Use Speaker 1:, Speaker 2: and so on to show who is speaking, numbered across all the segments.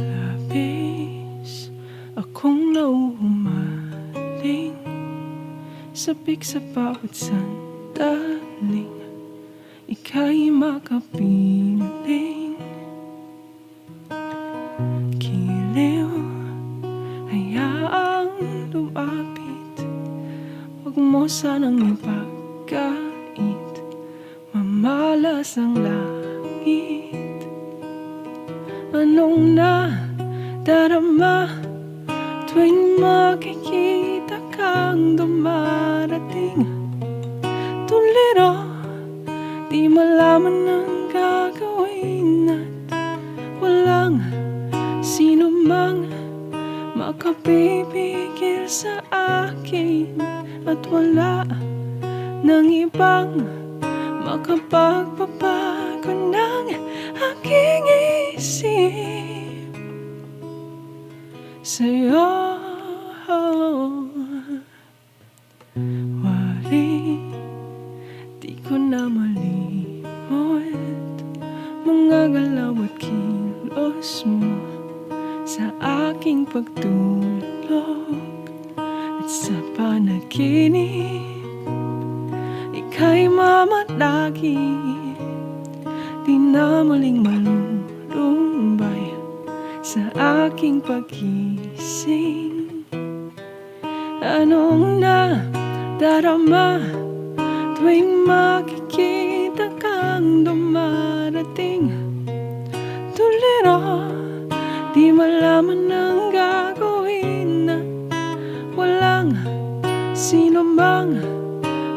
Speaker 1: Labis akong nauhumaling, sabik sa bawat sandaling, ika'y makapiling. Giliw, hayaang lumapit, huwag mo sanang ipagkait, mamalas ang langit. Anong nadarama tuwing makikita kang dumarating? Tuliro, di malaman ang gagawin at walang sino mang makapipigil sa akin. At wala ng ibang makapagpapago ng aking isip sa'yo. Wari, di ko na malimot mga galaw at kilos mo sa aking pagtulog at sa panaginip. Ika'y mamalagi, di na muling malulumbay sa aking pag-ising. Anong nadarama tuwing makikita kang dumarating? Tuliro, di malaman ang gagawin na walang sino mang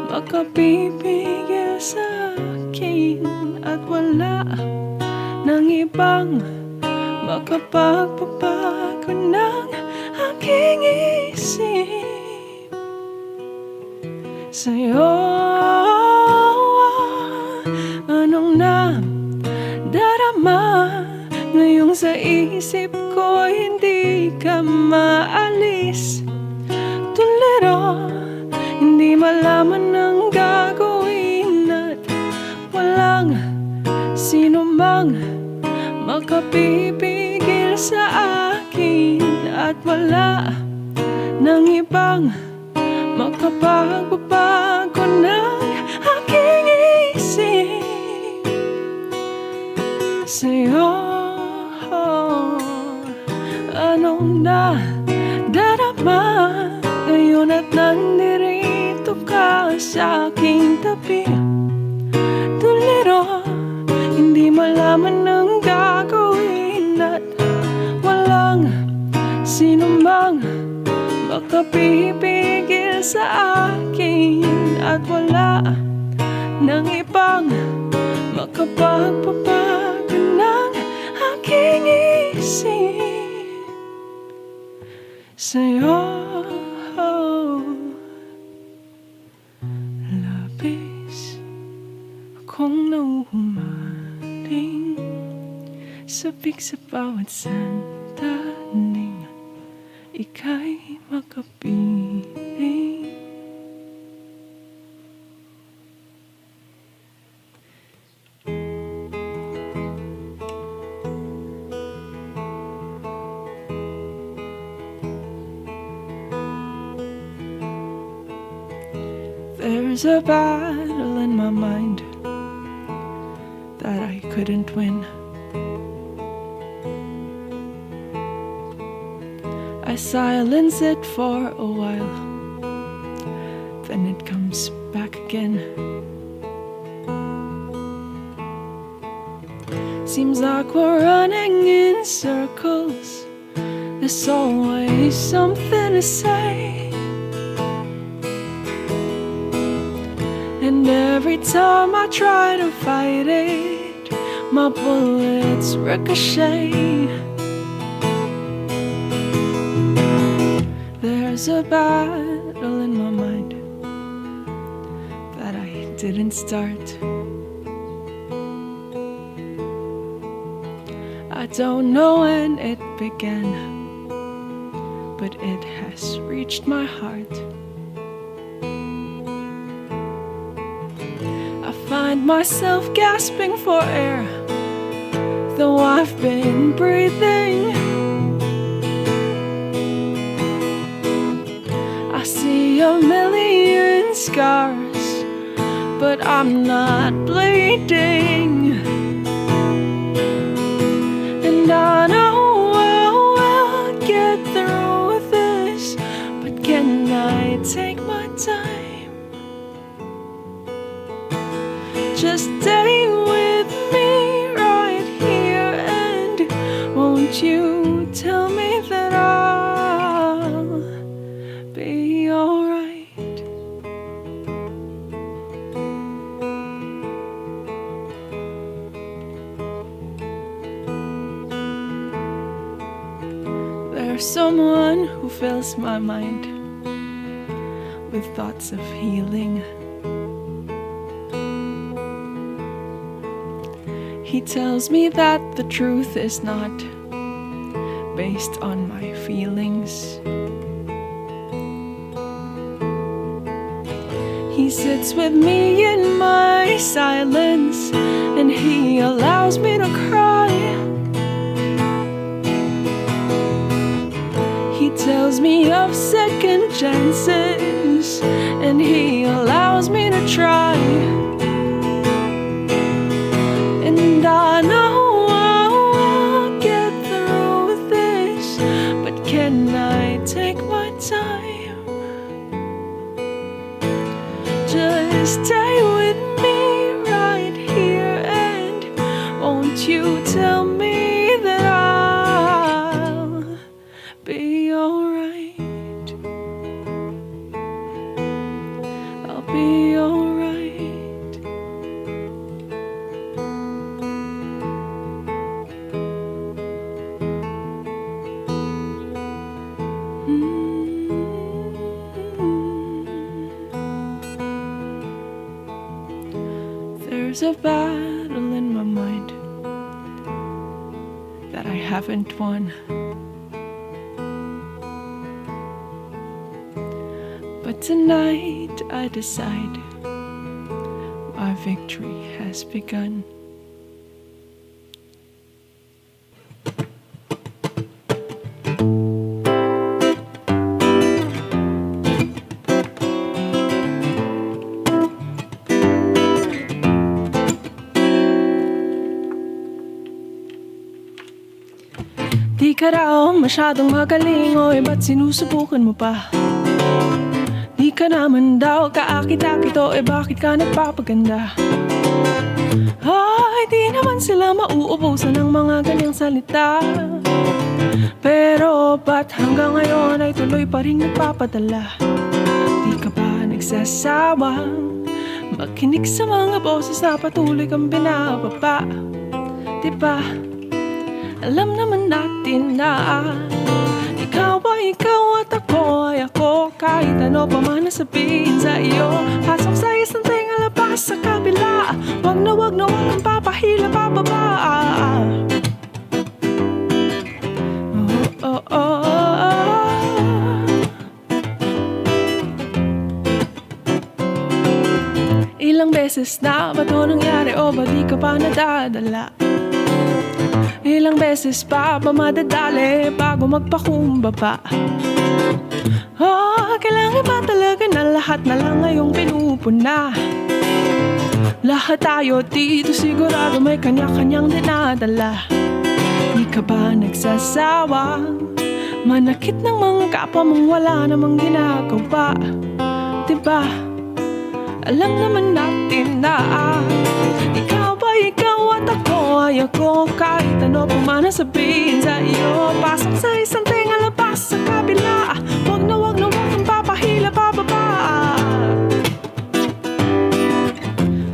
Speaker 1: makapipigil sa akin. At wala ng ibang makapagpapago ng aking isip sa'yo. Anong nadarama ngayong sa isip ko hindi ka maalis? Tuliro, hindi malaman ang gagawin at walang sino mang makapipigil sa akin. At wala ng ibang makapagpapago ng aking isip sa'yo. Anong nadarama ngayon at nandirito ka sa aking tabi? Tuliro, hindi malaman ang gagawin at walang sino mang makapipigil sa akin. At wala ng ibang makapagpapago ng aking isip sa'yo. Labis akong nauhumaling, sabik sa bawat sandaling ika'y makapiling. There's a battle in my mind that I couldn't win. I silence it for a while, then it comes back again. Seems like we're running in circles, there's always something to say. And every time I try to fight it, my bullets ricochet. There's a battle in my mind that I didn't start. I don't know when it began, but it has reached my heart. Find myself gasping for air, though I've been breathing. I see a million scars, but I'm not bleeding. And I know I'll get through this, but can I take my time? Just stay with me right here and won't you tell me that I'll be alright? There's someone who fills my mind with thoughts of healing. He tells me that the truth is not based on my feelings. He sits with me in my silence, and he allows me to cry. He tells me of second chances, and he allows me to try. And I know I'll get through with this, but can I take my time? Just stay with me right here, and won't you tell me that I'll be alright? I'll be alright. There's a battle in my mind that I haven't won, but tonight I decide my victory has begun. Di ka raw masyadong magaling, oy, ba't sinusubukan mo pa? Di ka naman daw kaakit-akit, oy, bakit ka nagpapaganda? Ay, di naman sila mauubusan ng mga ganyang salita. Pero ba't hanggang ngayon ay tuloy pa rin nagpapadala? Di ka ba nagsasawang makinig sa mga boses na patuloy kang binababa? Diba? Alam naman natin na ikaw ay ikaw at ako ay ako. Kahit ano pa man nasabihin sa iyo, pasok sa isang tenga, labas sa kabila. Wag na wag kang papahila pababa. Oh, oh, oh, oh. Ilang beses na ba ito nangyari, o ba di ka pa nadadala? Ilang beses pa ba madadali bago magpakumbaba? Oh, kailangan ba talaga na lahat na lang ngayong pinupuna? Lahat tayo dito sigurado may kanya-kanyang dinadala. Di ka ba nagsasawang manakit ng mga kapwa mong wala namang ginagawa? Diba? Alam naman natin na ikaw ay ikaw at ako ay ako. Kahit ano pa man sabihin sa iyo, pasok sa isang tenga, labas sa kabila. Wag na wag kang papahila pababa.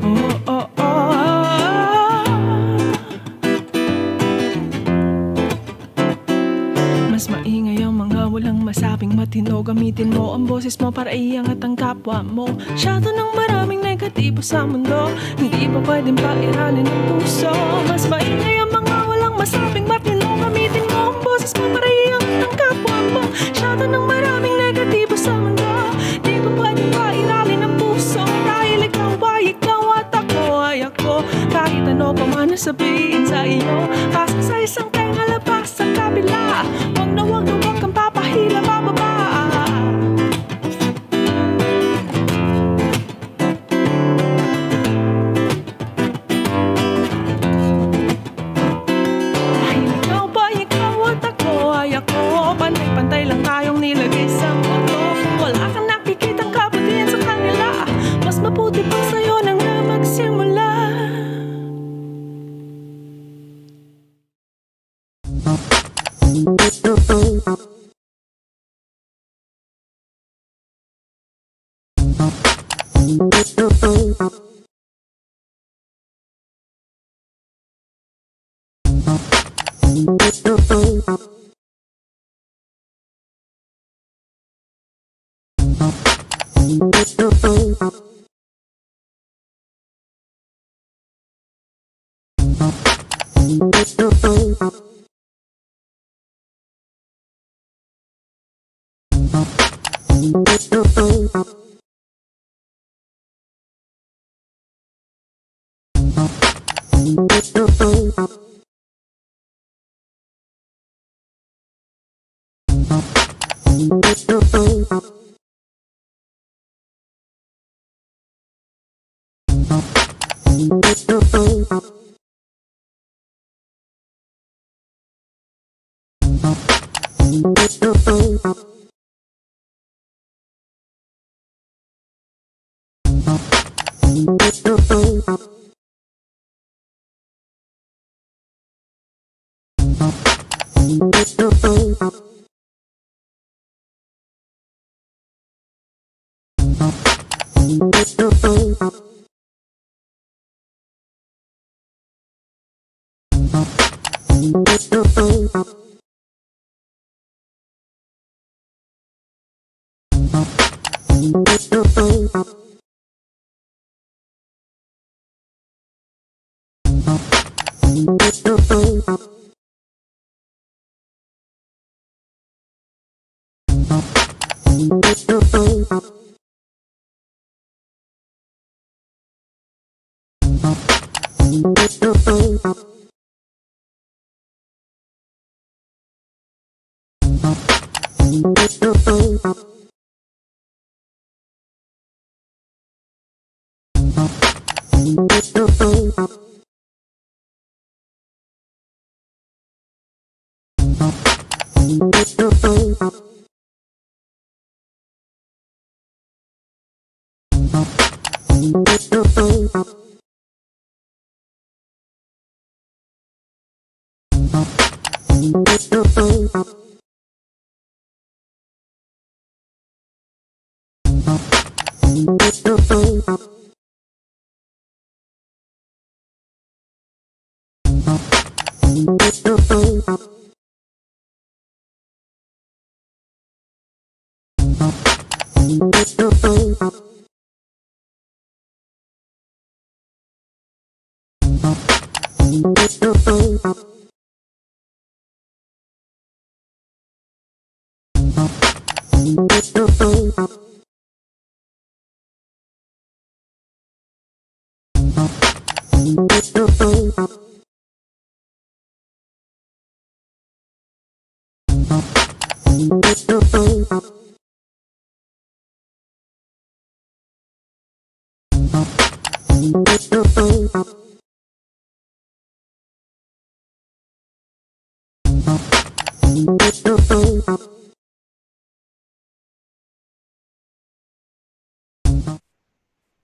Speaker 1: Oh, oh, oh. Mas maingay ang mga walang masabing matino. Gamitin mo ang boses mo para iangat ang kapwa mo. Masyado ng maraming negatibo sa mundo, hindi pa pwedeng pairalin ang puso. Mas maingay ang mga walang masabing matino. Gamitin mo ang boses mo para iangat ang kapwa mo. Masyado ng maraming negatibo sa mundo, hindi pa pwedeng pairalin ang puso. Dahil ikaw ay ikaw at ako ay ako. Kahit ano pa man sabihin sa iyo, pasok sa isang tenga, labas sa kabila. Wag na wag kang papahila pababa. Pantay lang tayong nilagay sa mundo. Kung wala kang nakikitang kabutihan sa kanila, mas mabuti pang sa'yo nang na magsimula.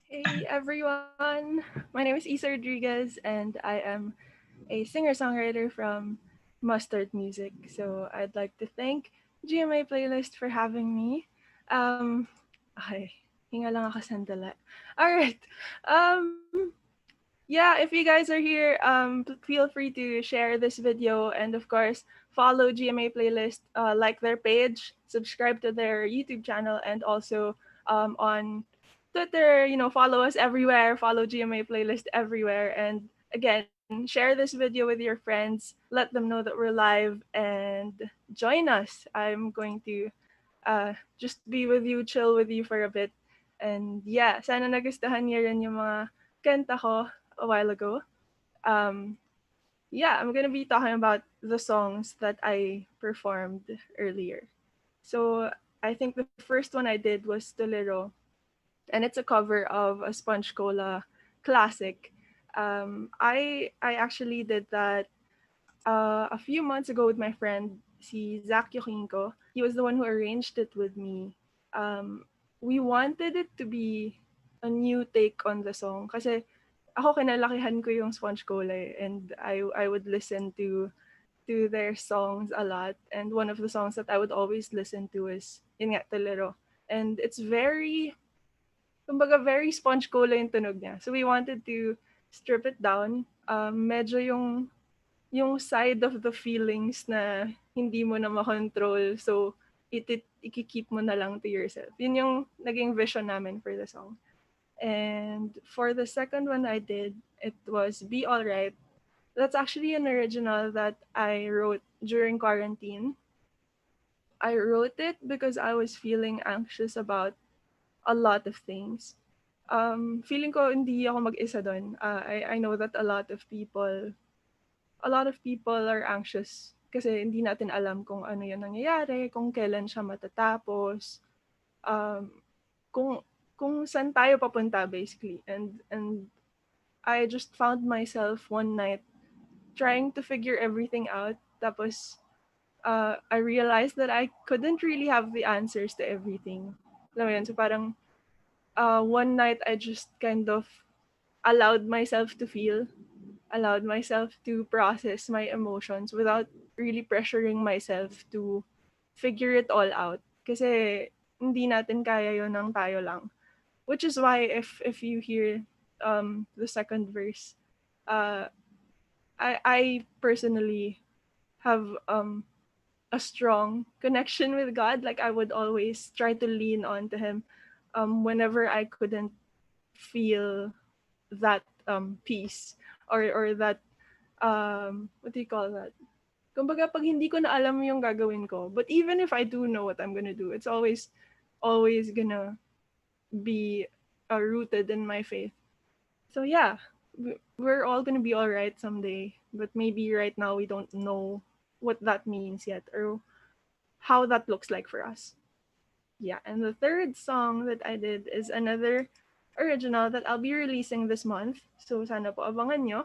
Speaker 1: Hey everyone, my name is Issa Rodriguez and I am a singer-songwriter from Mustard Music. So I'd like to thank GMA Playlist for having me. Um, ay, hinga lang ako sandali. Alright, um, yeah, if you guys are here, feel free to share this video and of course follow GMA Playlist, like their page, subscribe to their YouTube channel, and also on Twitter. Follow us everywhere. Follow GMA Playlist everywhere, and again, share this video with your friends. Let them know that we're live and join us. I'm going to just be with you, chill with you for a bit. And yeah, sana nagustuhan niyo rin yung mga kanta ko a while ago. Um, yeah, I'm gonna be talking about the songs that I performed earlier. So I think the first one I did was Tolero, and it's a cover of a Sponge Cola classic. I actually did that a few months ago with my friend, si Zach Yokinko. He was the one who arranged it with me. We wanted it to be a new take on the song kasi ako kinalakihan ko yung Sponge Cola and I would listen to their songs a lot, and one of the songs that I would always listen to is yun nga, Tolero. And it's very, kumbaga very Sponge Cola yung tunog niya. So we wanted to strip it down. Medyo yung yung side of the feelings na hindi mo na makontrol. So, ikikeep mo na lang to yourself. Yun yung naging vision namin for the song. And for the second one I did, it was Be Alright. That's actually an original that I wrote during quarantine. I wrote it because I was feeling anxious about a lot of things. Feeling ko hindi ako mag-isa doon. I know that a lot of people are anxious kasi hindi natin alam kung ano yung nangyayari, kung kailan siya matatapos, um, kung kung saan tayo papunta basically. And I just found myself one night trying to figure everything out. Tapos I realized that I couldn't really have the answers to everything. Alam mo yun? So parang one night I just kind of allowed myself to feel, allowed myself to process my emotions without really pressuring myself to figure it all out. Kasi hindi natin kaya yon ng tayo lang. Which is why if you hear the second verse, uh, I personally have a strong connection with God. Like I would always try to lean on to Him whenever I couldn't feel that peace or that what do you call that? Kumbaga pag hindi ko na alam yung gagawin ko, but even if I do know what I'm gonna do, it's always gonna be rooted in my faith. So yeah, we're all gonna be all right someday, but maybe right now we don't know what that means yet or how that looks like for us. Yeah, and the third song that I did is another original that I'll be releasing this month. So sana po abangan nyo.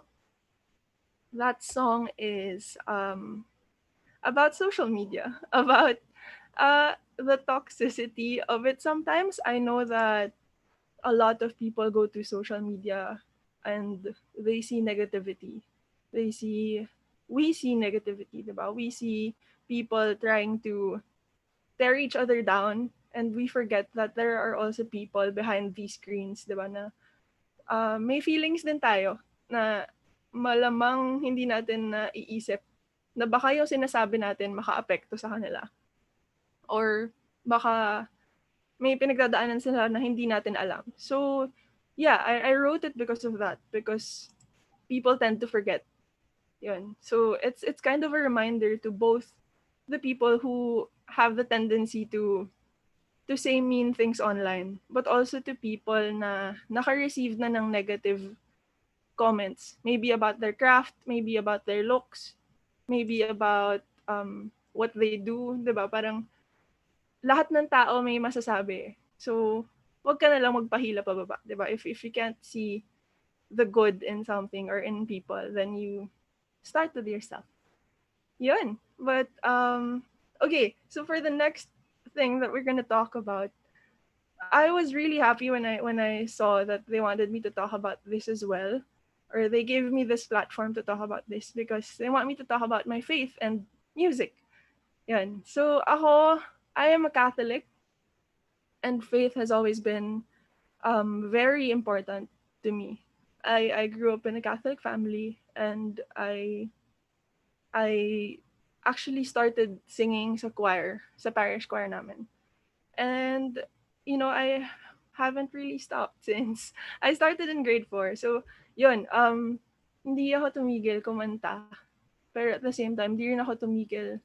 Speaker 1: That song is about social media, about the toxicity of it. Sometimes I know that a lot of people go to social media and they see negativity. They see we see negativity, diba? We see people trying to tear each other down and we forget that there are also people behind these screens, diba, na may feelings din tayo na malamang hindi natin naiisip na baka yung sinasabi natin makaapekto sa kanila. Or baka may pinagdadaanan sila na hindi natin alam. So, yeah, I wrote it because of that. Because people tend to forget. Yun. So, it's kind of a reminder to both the people who have the tendency to say mean things online, but also to people na naka-receive na ng negative comments. Maybe about their craft, maybe about their looks, maybe about what they do, 'di ba? Parang lahat ng tao may masasabi. So, wag ka na lang magpahila pababa, 'di ba? If you can't see the good in something or in people, then you start with yourself. Yun. But okay, so for the next thing that we're gonna talk about, I was really happy when I saw that they wanted me to talk about this as well, or they gave me this platform to talk about this because they want me to talk about my faith and music. Yan. So ako, I am a Catholic, and faith has always been very important to me. I grew up in a Catholic family, and I actually started singing sa choir, sa parish choir namin. And, I haven't really stopped since I started in grade 4. So, yun, hindi ako tumigil kumanta. Pero at the same time, di rin ako tumigil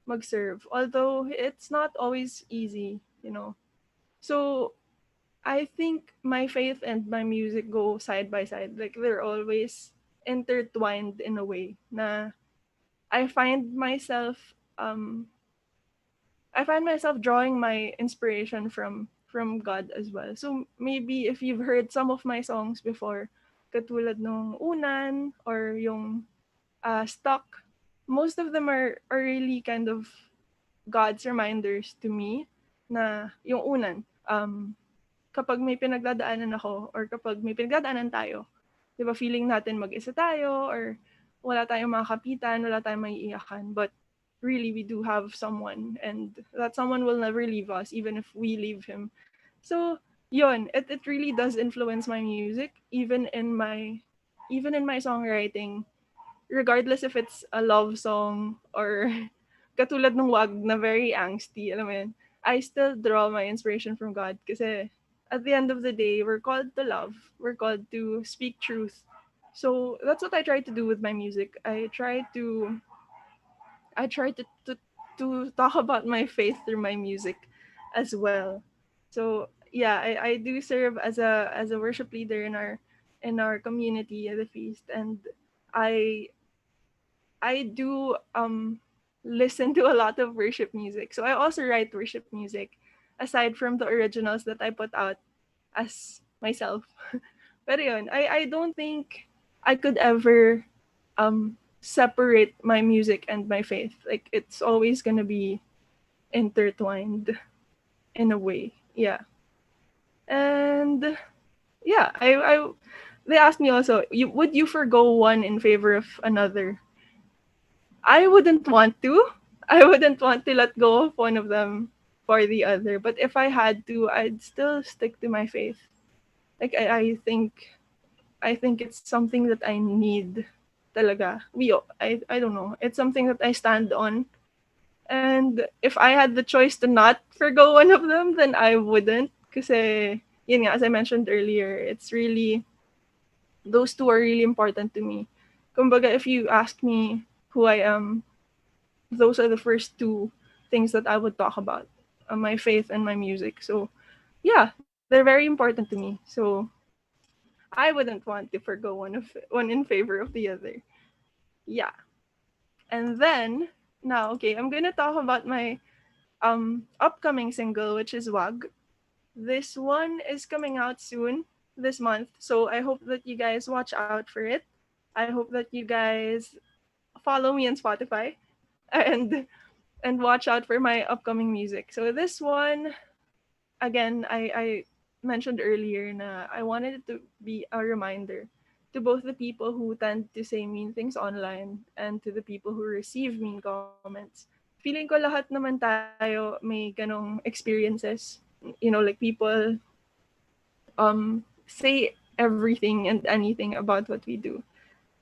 Speaker 1: mag-serve. Although, it's not always easy. So, I think my faith and my music go side by side. Like, they're always intertwined in a way na I find myself um I find myself drawing my inspiration from God as well. So maybe if you've heard some of my songs before, katulad nung Unan or yung Stuck, most of them are really kind of God's reminders to me na yung Unan, kapag may pinagdadaanan ako or kapag may pinagdadaanan tayo, 'di ba feeling natin mag-isa tayo or wala tayong makakapitan, wala tayong maiiyakan, but really we do have someone and that someone will never leave us even if we leave him. So, yun, it really does influence my music even in my songwriting. regardless if it's a love song or katulad ng Wag na very angsty, alam mo yun, I still draw my inspiration from God kasi at the end of the day, we're called to love. We're called to speak truth. So that's what I try to do with my music. I try to talk about my faith through my music as well. So yeah, I do serve as a worship leader in our community at the feast, and I I do listen to a lot of worship music. So I also write worship music aside from the originals that I put out as myself. Pero yun, I don't think I could ever separate my music and my faith. Like it's always gonna be intertwined in a way. Yeah. And yeah, I they asked me also, would you forgo one in favor of another? I wouldn't want to. I wouldn't want to let go of one of them for the other. But if I had to, I'd still stick to my faith. Like I think it's something that I need talaga. I don't know. It's something that I stand on. And if I had the choice to not forgo one of them, then I wouldn't. Kasi, yun nga, as I mentioned earlier, it's really, those two are really important to me. Kumbaga, if you ask me who I am, those are the first two things that I would talk about, my faith and my music. So, yeah, they're very important to me. So, I wouldn't want to forgo one in favor of the other. Yeah. And then now, okay, I'm gonna talk about my upcoming single, which is Wag. This one is coming out soon this month, so I hope that you guys watch out for it. I hope that you guys follow me on Spotify and watch out for my upcoming music. So this one, again, I mentioned earlier na I wanted it to be a reminder to both the people who tend to say mean things online and to the people who receive mean comments. Feeling ko lahat naman tayo may ganong experiences. You know, like people say everything and anything about what we do.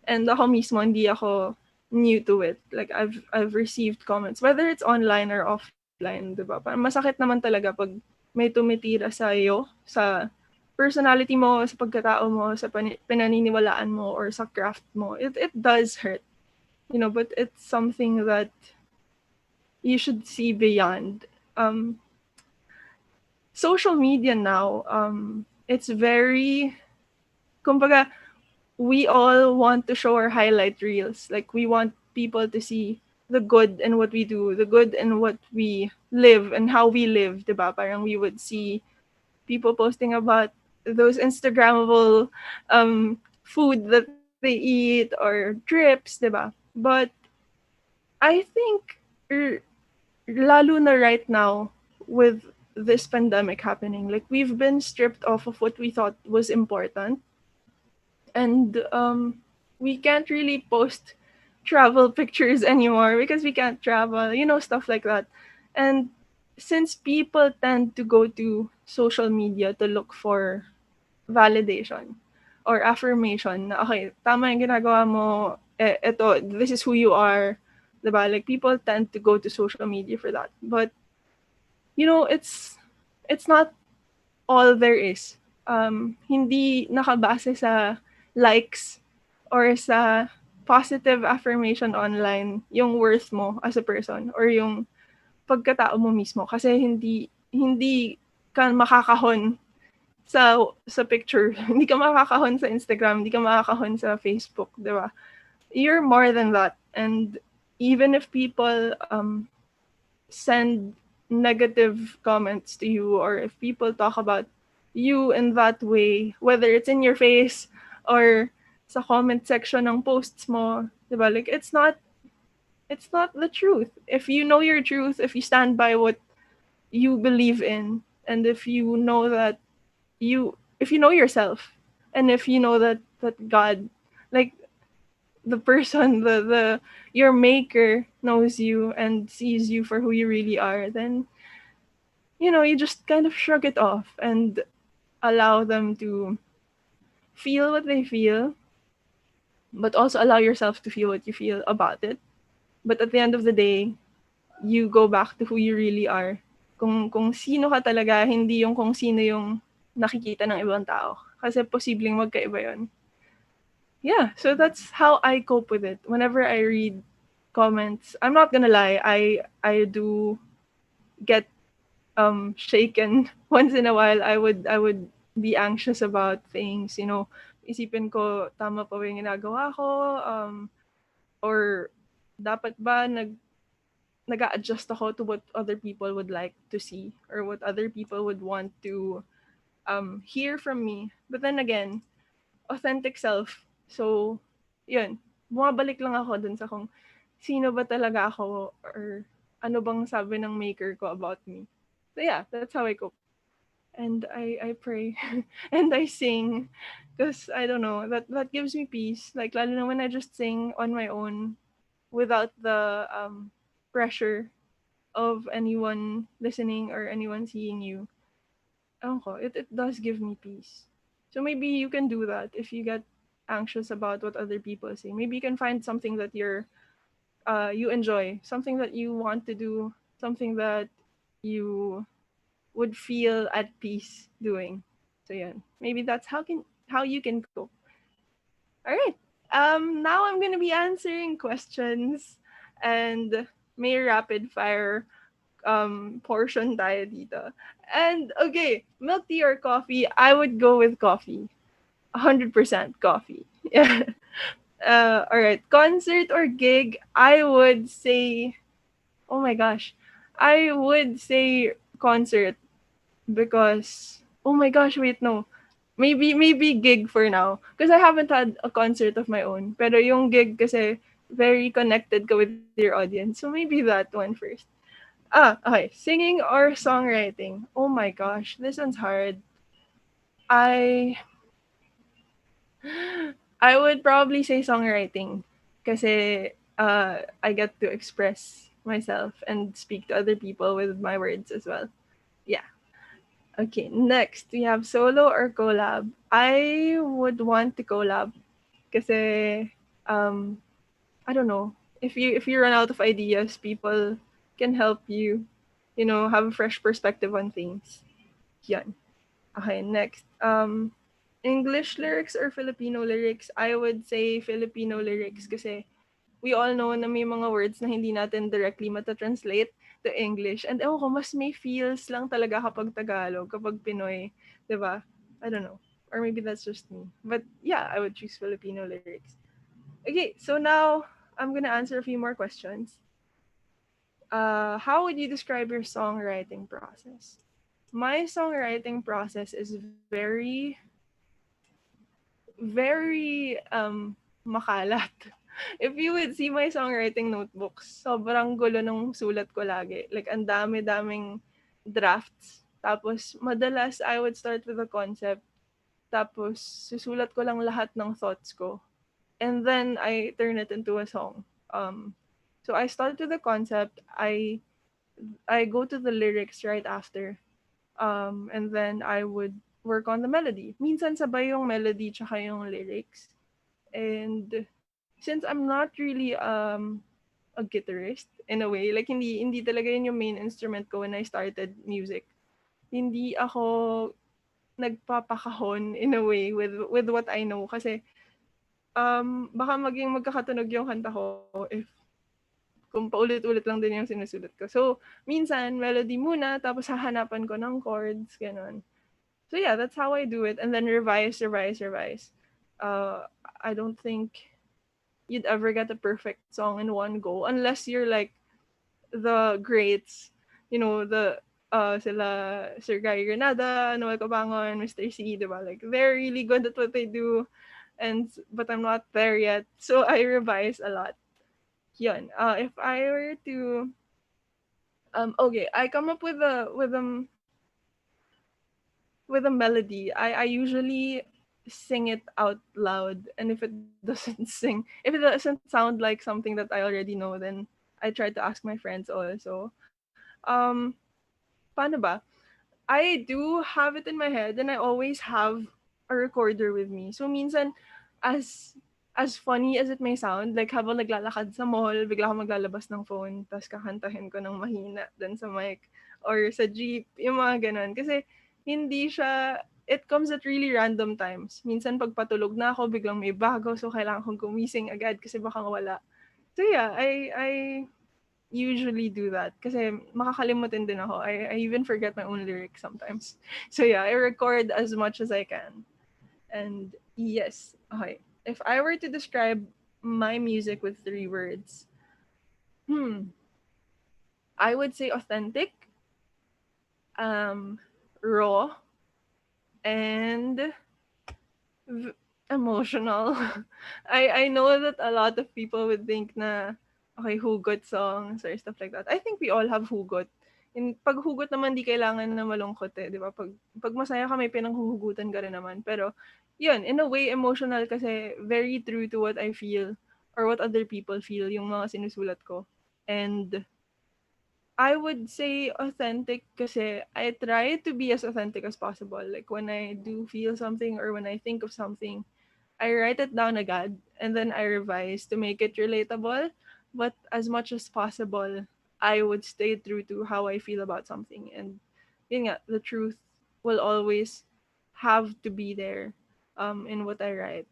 Speaker 1: And ako mismo, hindi ako new to it. Like, I've received comments, whether it's online or offline, di ba? Parang masakit naman talaga pag may tumitira sa iyo, sa personality mo, sa pagkatao mo, sa pinaniniwalaan mo, or sa craft mo. It does hurt, you know, but it's something that you should see beyond. Social media now, it's very, kumbaga, we all want to show our highlight reels. Like we want people to see the good in what we do, the good in what we live and how we live, diba? Parang we would see people posting about those Instagrammable food that they eat or trips, diba? But I think lalo na right now with this pandemic happening, like we've been stripped off of what we thought was important, and we can't really post travel pictures anymore because we can't travel, you know, stuff like that. And since people tend to go to social media to look for validation or affirmation na, okay, tama yung ginagawa mo, eto, this is who you are, diba? Like people tend to go to social media for that. But you know, it's not all there is. Hindi nakabase sa likes or sa positive affirmation online yung worth mo as a person or yung pagkatao mo mismo, kasi hindi ka makakahon sa picture. Hindi ka makakahon sa Instagram, hindi ka makakahon sa Facebook, 'di ba? You're more than that. And even if people send negative comments to you, or if people talk about you in that way, whether it's in your face or sa comment section ng posts mo, diba? Like it's not the truth. If you know your truth, if you stand by what you believe in, and if you know that if you know yourself, and if you know that God, like the person, the your maker knows you and sees you for who you really are, then you know, you just kind of shrug it off and allow them to feel what they feel, but also allow yourself to feel what you feel about it. But at the end of the day, you go back to who you really are. Kung sino ka talaga, hindi yung kung sino yung nakikita ng ibang tao. Kasi posibleng magkaiba yun. Yeah, so that's how I cope with it. Whenever I read comments, I'm not gonna lie, I do get shaken once in a while. I would be anxious about things, isipin ko tama pa ba yung ginagawa ko, or dapat ba nag-a-adjust ako to what other people would like to see or what other people would want to hear from me. But then again, authentic self. So, yun. Bumabalik lang ako dun sa kung sino ba talaga ako or ano bang sabi ng maker ko about me. So yeah, that's how I cope. And I pray and I sing because I don't know, that gives me peace. Like lalo na when I just sing on my own without the pressure of anyone listening or anyone seeing you. Ewan ko, it does give me peace. So maybe you can do that if you get anxious about what other people say. Maybe you can find something that you enjoy, something that you want to do, something that you would feel at peace doing. So yeah, maybe that's how you can cope. All right. Now I'm gonna be answering questions and may rapid fire portion tayo dito. And okay, milk tea or coffee? I would go with coffee. 100% coffee. Yeah. All right. Concert or gig? I would say, oh my gosh, I would say concert because, oh my gosh, wait, no. Maybe gig for now because I haven't had a concert of my own. Pero yung gig kasi very connected ka with your audience. So maybe that one first. Okay. Singing or songwriting? Oh my gosh, this one's hard. I I would probably say songwriting kasi I get to express myself and speak to other people with my words as well. Yeah. Okay, next we have solo or collab. I would want to collab kasi um I don't know. If you run out of ideas, people can help you, have a fresh perspective on things. Yan. Okay, next. English lyrics or Filipino lyrics? I would say Filipino lyrics kasi we all know na may mga words na hindi natin directly mata-translate to English. And ewan ko, mas may feels lang talaga kapag Tagalog, kapag Pinoy. 'Di ba? I don't know. Or maybe that's just me. But yeah, I would choose Filipino lyrics. Okay, so now I'm gonna answer a few more questions. How would you describe your songwriting process? My songwriting process is very makalat. If you would see my songwriting notebooks, sobrang gulo nung sulat ko lagi. Like, ang dami-daming drafts. Tapos, madalas, I would start with a concept. Tapos, susulat ko lang lahat ng thoughts ko. And then, I turn it into a song. So, I start with the concept. I go to the lyrics right after. And then I would work on the melody. Minsan sabay yung melody tsaka yung lyrics. And since I'm not really a guitarist in a way, like hindi talaga yun yung main instrument ko when I started music. Hindi ako nagpapakahon in a way with what I know kasi baka maging magkakatunog yung kanta ko if kung paulit-ulit lang din yung sinusulat ko. So, minsan, melody muna, tapos hahanapan ko ng chords, ganun. So yeah, that's how I do it. And then revise. I don't think you'd ever get a perfect song in one go unless you're like the greats, the sila Sir Gary Granada, Noel Cabangon, Mr. C, diba? Like they're really good at what they do, but I'm not there yet, so I revise a lot. Yun. If I were to okay, I come up with a melody. I usually sing it out loud, and if it doesn't sing, if it doesn't sound like something that I already know, then I try to ask my friends also. Paano ba? I do have it in my head, and I always have a recorder with me. So minsan, as as funny as it may sound, like habang naglalakad sa mall, bigla akong maglalabas ng phone, tapos kakantahin ko ng mahina dun sa mic or sa jeep, yung mga ganun. Kasi hindi siya, it comes at really random times. Minsan pag patulog na ako, biglang may bago, so kailangan kong gumising agad kasi baka wala. So yeah, I usually do that kasi makakalimutin din ako. I even forget my own lyrics sometimes. So yeah, I record as much as I can. And yes, okay. If I were to describe my music with three words, hmm, I would say authentic, um, raw, and v- emotional. I know that a lot of people would think na okay, hugot songs or stuff like that. I think we all have hugot. In pag hugot naman di kailangan na malungkot eh, 'di ba? Pag masaya ka may pinanghuhugutan ka rin naman. Pero yun, in a way emotional kasi very true to what I feel or what other people feel yung mga sinusulat ko. And I would say authentic kasi I try to be as authentic as possible. Like when I do feel something or when I think of something, I write it down agad and then I revise to make it relatable. But as much as possible, I would stay true to how I feel about something. And yun nga, the truth will always have to be there in what I write.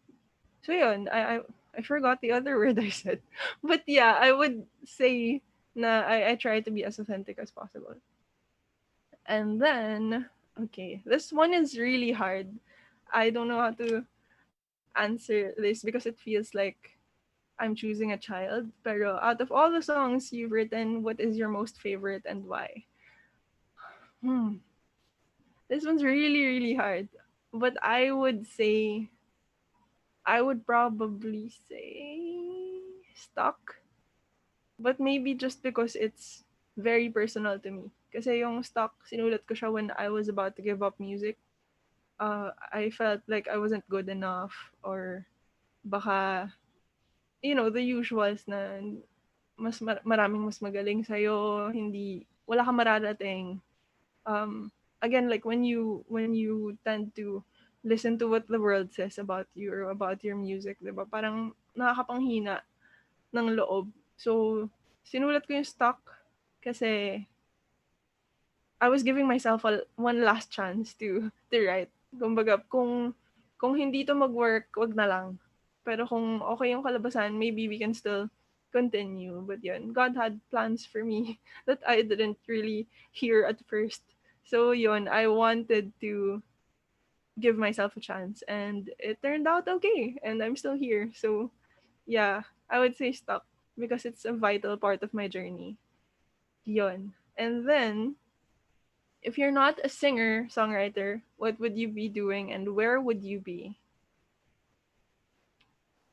Speaker 1: So yun, I forgot the other word I said. But yeah, I would say na I try to be as authentic as possible. And then, okay, this one is really hard. I don't know how to answer this because it feels like I'm choosing a child. Pero out of all the songs you've written, what is your most favorite and why? Hmm. This one's really, really hard. But I would probably say stuck. But maybe just because it's very personal to me. Kasi yung stuck, sinulat ko siya when I was about to give up music. I felt like I wasn't good enough or baka the usuals na maraming mas magaling sa'yo, hindi, wala kang mararating. Again, like when you tend to listen to what the world says about you or about your music, di ba? Parang nakakapanghina ng loob. So, sinulat ko yung stock kasi I was giving myself one last chance to write. Kumbaga, kung hindi to mag-work, wag na lang. Pero kung okay yung kalabasan, maybe we can still continue. But yun, God had plans for me that I didn't really hear at first. So yun, I wanted to give myself a chance and it turned out okay and I'm still here. So yeah, I would say stuck because it's a vital part of my journey. Yun. And then if you're not a singer, songwriter, what would you be doing and where would you be?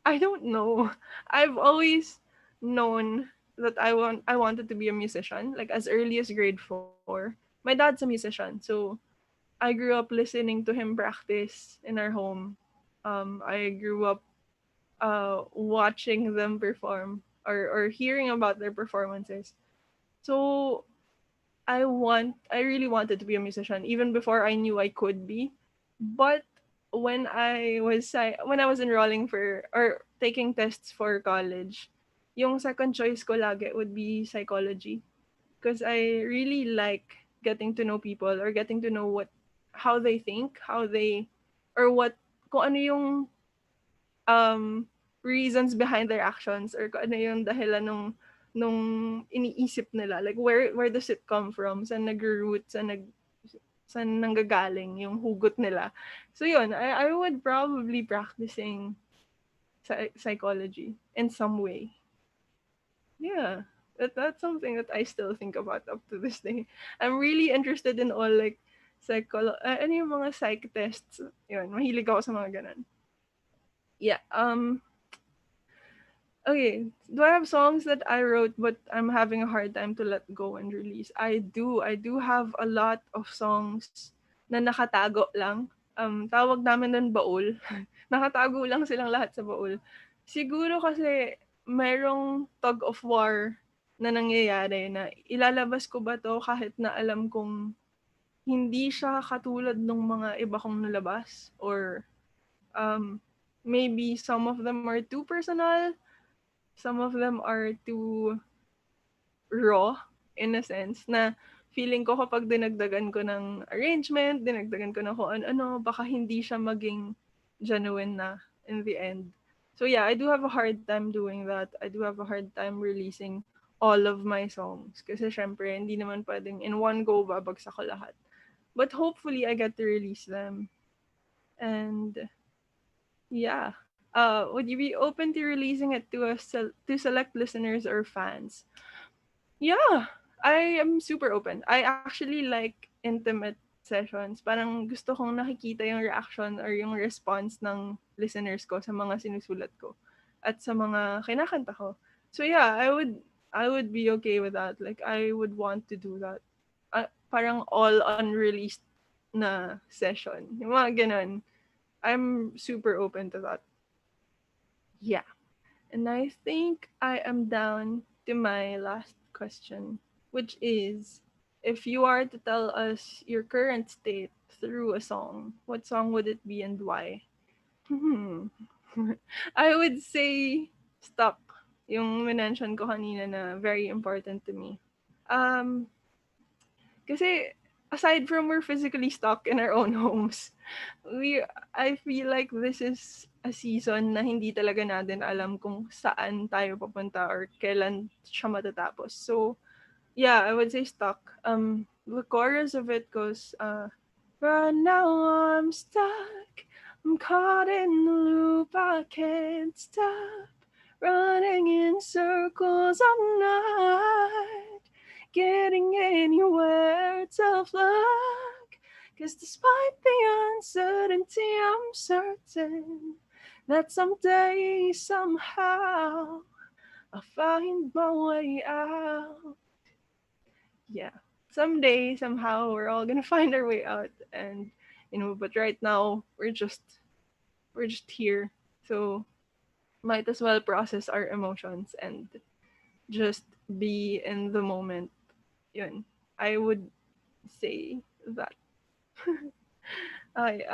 Speaker 1: I don't know. I've always known that I wanted to be a musician, like as early as grade 4. My dad's a musician, so I grew up listening to him practice in our home. I grew up watching them perform or hearing about their performances. So I really wanted to be a musician even before I knew I could be. But when I was enrolling for or taking tests for college, yung second choice ko lagi would be psychology because I really like getting to know people or getting to know how they think, how they or what kung ano yung um, reasons behind their actions or kung ano yung dahilan nung iniisip nila. Like, where does it come from? Saan nag-root? Saan nanggagaling yung hugot nila? So, yun. I would probably practicing psychology in some way. Yeah. That's something that I still think about up to this day. I'm really interested in all, like, ano yung mga psych tests. Yun, mahilig ako sa mga ganun. Yeah. Okay, do I have songs that I wrote but I'm having a hard time to let go and release? I do. I do have a lot of songs na nakatago lang. Tawag namin nun baul. Nakatago lang silang lahat sa baul. Siguro kasi merong tug of war na nangyayari na ilalabas ko ba to kahit na alam kong hindi siya katulad ng mga iba kong nalabas or um maybe some of them are too personal, some of them are too raw in a sense na feeling ko kapag dinagdagan ko ng arrangement, dinagdagan ko ng kung ano-ano, baka hindi siya maging genuine na in the end. So yeah, I do have a hard time doing that. I do have a hard time releasing all of my songs. Kasi syempre, hindi naman pwedeng in one go babagsak ko lahat. But hopefully, I get to release them. And yeah. Would you be open to releasing it to to select listeners or fans? Yeah, I am super open. I actually like intimate sessions. Parang gusto kong nakikita yung reaction or yung response ng listeners ko sa mga sinusulat ko at sa mga kinakanta ko. So yeah, I would be okay with that. Like I would want to do that. Parang all unreleased na session. Yung mga ganun. I'm super open to that. Yeah. And I think I am down to my last question, which is if you are to tell us your current state through a song, what song would it be and why? Hmm. I would say Stuck. Yung mention ko kanina na very important to me. Um, Kasi aside from we're physically stuck in our own homes, we I feel like this is a season na hindi talaga natin alam kung saan tayo papunta or kailan siya matatapos. So, yeah, I would say stuck. The chorus of it goes, right now I'm stuck. I'm caught in the loop. I can't stop running in circles. I'm not getting anywhere. Tough luck. Cause despite the uncertainty, I'm certain that someday, somehow, I'll find my way out. Yeah, someday somehow we're all gonna find our way out, and but right now we're just here, so might as well process our emotions and just be in the moment. Yun, I would say that. Okay,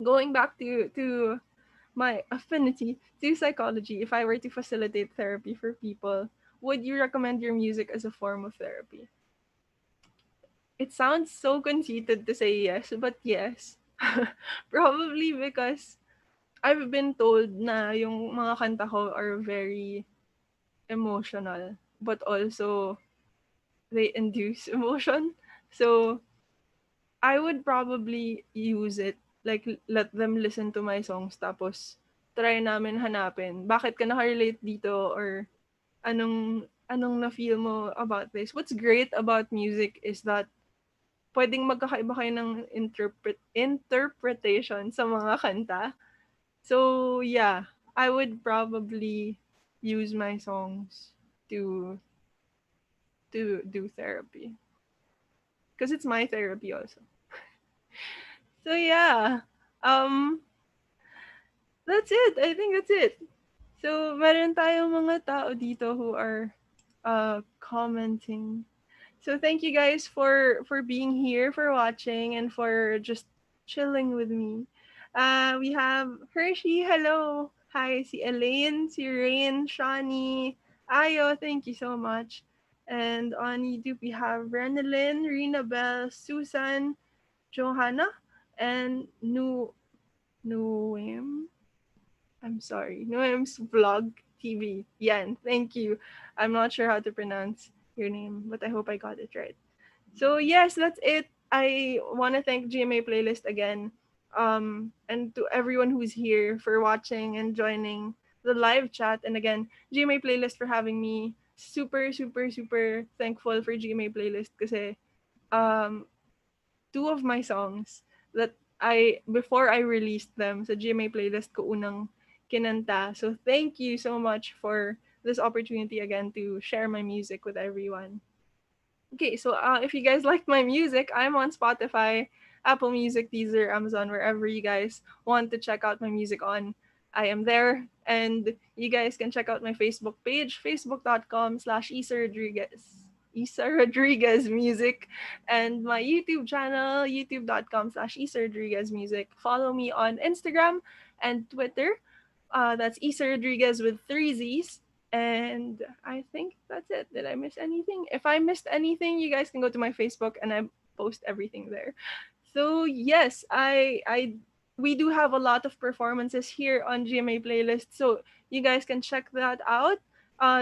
Speaker 1: going back to my affinity to psychology, if I were to facilitate therapy for people, would you recommend your music as a form of therapy? It sounds so conceited to say yes, but yes. Probably because I've been told na yung mga kanta ko are very emotional, but also they induce emotion. So I would probably use it, like let them listen to my songs tapos try namin hanapin bakit ka nakarelate dito or anong na-feel mo about this. What's great about music is that pwedeng magkakaiba kayo ng interpretation sa mga kanta. So, yeah, I would probably use my songs to do therapy because it's my therapy also. So, yeah. Um that's it. I think that's it. So, meron tayong mga tao dito who are commenting. So thank you guys for being here, for watching, and for just chilling with me. We have Hershey, hello. Hi, si Elaine, si Rain, Shani, Ayo, thank you so much. And on YouTube we have Renalyn, Rina Bell, Susan, Johanna, and Nuem. I'm sorry. Noem's Vlog TV. Yan, thank you. I'm not sure how to pronounce your name, but I hope I got it right. So yes, that's it. I want to thank GMA Playlist again, and to everyone who's here for watching and joining the live chat. And again, GMA Playlist for having me. Super, super, super thankful for GMA Playlist because um, two of my songs that before I released them sa GMA Playlist ko unang kinanta. So thank you so much for this opportunity again to share my music with everyone. Okay, so if you guys like my music, I'm on Spotify, Apple Music, Deezer, Amazon, wherever you guys want to check out my music on. I am there. And you guys can check out my Facebook page, facebook.com/Issa Rodriguez. Issa Rodriguez Music. And my YouTube channel, youtube.com/Issa Rodriguez Music. Follow me on Instagram and Twitter. That's Issa Rodriguez with three Z's. And I think that's it. Did I miss anything? If I missed anything, you guys can go to my Facebook and I post everything there. So yes, I we do have a lot of performances here on GMA playlist. So you guys can check that out.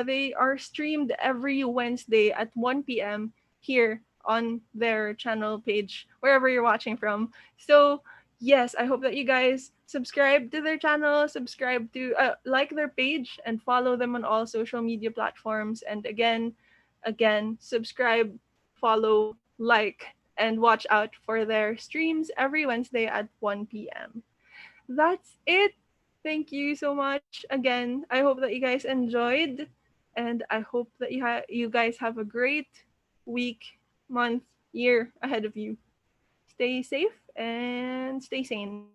Speaker 1: They are streamed every Wednesday at 1 p.m. here on their channel page, wherever you're watching from. So yes, I hope that you guys subscribe to their channel, subscribe to like their page, and follow them on all social media platforms. And again, subscribe, follow, like, and watch out for their streams every Wednesday at 1 p.m. That's it. Thank you so much again. I hope that you guys enjoyed, and I hope that you guys have a great week, month, year ahead of you. Stay safe and stay sane.